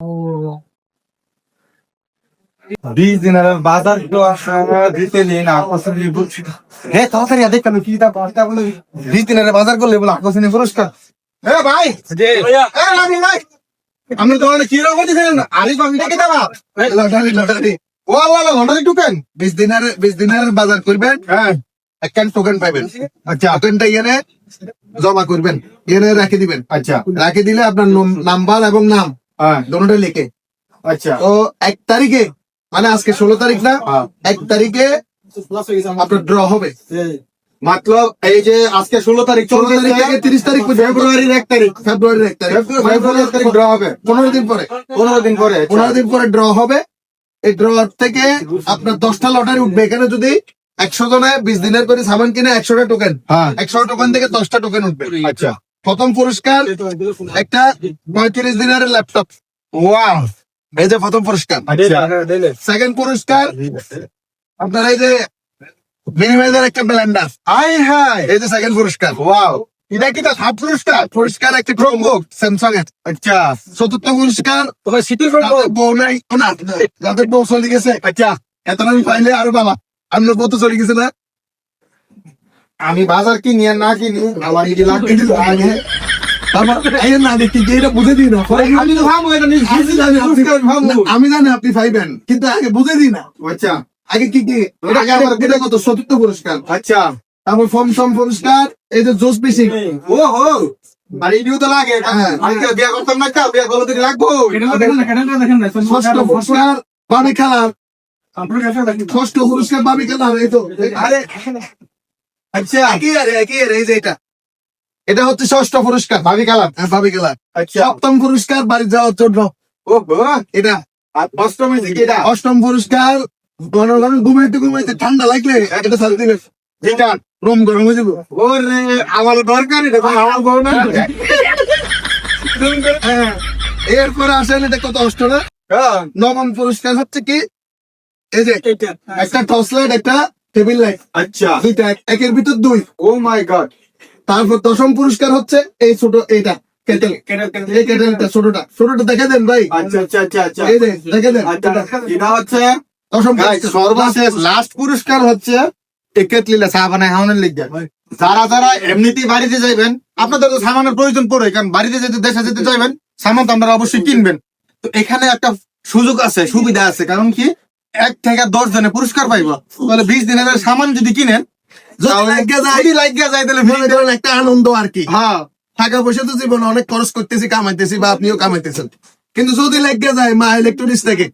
20 দিনের বাজার তো দিতে নেই না আকর্ষণীয় বলছি। হ্যাঁ তাড়াতাড়ি দেখতাম কি তা পাঁচটা বলে 20 দিনের বাজার করলে বলে আকর্ষণীয় পুরস্কার। হ্যাঁ ভাই আপনি তো কি রকম করতেছেন? আরিফ আমি ডেকে দেবা লটারি ও আল্লাহ লটারি টোকেন 20 দিনের বাজার করবেন। হ্যাঁ একটা টোকেন পাবেন। আচ্ছা টোকেনটা এনে জমা করবেন, এনে রেখে দিবেন। আচ্ছা রেখে দিলে আপনার নাম্বার এবং নাম দুটোটা লিখে। আচ্ছা তো 1 তারিখে মানে আজকে 16 তারিখ না, 1 তারিখে আপনার ড্র হবে। মতলব এই যে আজকে 16 তারিখ 16 তারিখ থেকে 30 তারিখ ফেব্রুয়ারির 1 তারিখ ফেব্রুয়ারির 1 তারিখ ড্র হবে। 15 দিন পরে 15 দিন পরে ড্র হবে। এই ড্র থেকে আপনার 10টা লটারি উঠবে। এখানে যদি 100 জনে 20 দিনের করে সামান কিনে 100টা টোকেন, 100 টোকেন থেকে 10টা টোকেন উঠবে। আচ্ছা প্রথম পুরস্কার একটা 35 দিনের ল্যাপটপ। ওয়াও এই যে প্রথম পুরস্কার। সেকেন্ড পুরস্কার আপনার এই যে মিনিমাইজার একটা ব্লেন্ডার। আই হাই এই যে সেকেন্ড পুরস্কার। ওয়াও এটা কি সাব পুরস্কার একটা ক্রোমবুক স্যামসাং এর। আচ্ছা চতুর্থ পুরস্কার তোমার সিটির বউ নাই না যাদের বউ চলে গেছে। আচ্ছা এত আমি পাইলে আরো বাবা আপনার বউ তো চলে গেছে না। আমি বাজার কিনি আর না কিনি আমার কি লাগবে আগে আমি জানি আপনি পাইবেন কিন্তু আগে বুঝে দিই না। আচ্ছা আগে কি কি কত চতুর্থ পুরস্কার। আচ্ছা তারপর ফর্ম পুরস্কার এই যে জোস পিসিং। ও হো আর এই তো লাগে বিয়া করতাম না বিয়া করতে লাগবো। ষষ্ঠ পুরস্কার বাবি খেলার। ষষ্ঠ পুরস্কার বাবি খেলার। এই তো আরে আচ্ছা একই এই যে এটা হচ্ছে ষষ্ঠ পুরস্কার ভাবি খেলার। ভাবি খেলার। সপ্তম পুরস্কার বাড়ি যাওয়ার জন্য। ও এটা অষ্টম পুরস্কার ঘুমাইতে ঠান্ডা লাগলে এটা সাথে দিলে যেটা রুম গরম হয়ে যাবো। ওরে আমার দরকার আমার বউ না। এরপরে আসেন এটা কত অষ্ট না। নবম পুরস্কার হচ্ছে কি এই যে একটা টর্চ লাইট একটা টেবিল লাইট। আচ্ছা দুইটা একের ভিতর 2। ও মাই গড। তারপর দশম পুরস্কার হচ্ছে এই ছোট এইটা কেটেল। এই কেটেলটা ছোটটা দেখে দেন ভাই। আচ্ছা আচ্ছা আচ্ছা আচ্ছা এই যে দেখে দেন এটা হচ্ছে দশম সর্বশেষ লাস্ট পুরস্কার হচ্ছে কেটলিলা চা বানায় খাওয়ানোর লিগে। যারা যারা এমনিতেই বাড়িতে যাইবেন আপনাদের তো সামানের প্রয়োজন পড়ে, কারণ বাড়িতে যেতে দেশে যেতে চাইবেন সামান তো আপনারা অবশ্যই কিনবেন। তো এখানে একটা সুযোগ আছে, সুবিধা আছে, কারণ কি 1 থেকে 10 জনে পুরস্কার পাইবা। তাহলে 20 দিনের সামান যদি কিনেন একটা আনন্দ আর কি। হ্যাঁ টাকা পয়সা তো জীবনে অনেক খরচ করতেছি, কামাইতেছি বা আপনিও কামাইতেছেন, কিন্তু যদি লেগে যায় মা ইলেকট্রনিক্স থেকে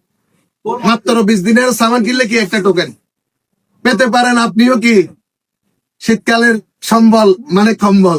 মাত্র 20 দিনের সামান কিনলে কি একটা টোকেন পেতে পারেন আপনিও কি শীতকালের সম্বল মানে কম্বল।